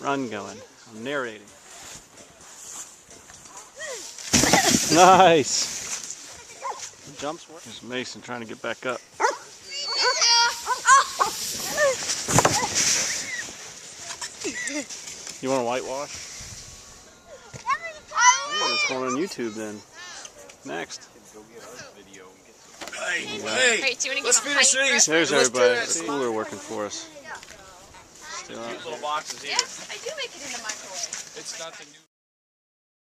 run going. I'm narrating. Nice. Jumps work. There's Mason trying to get back up. You want to whitewash? Oh, it's going on YouTube then. Next. Hey, let's finish these. There's everybody. The cooler working for us. Cute little boxes here. Yes, I do make it in the microwave. It's not the new.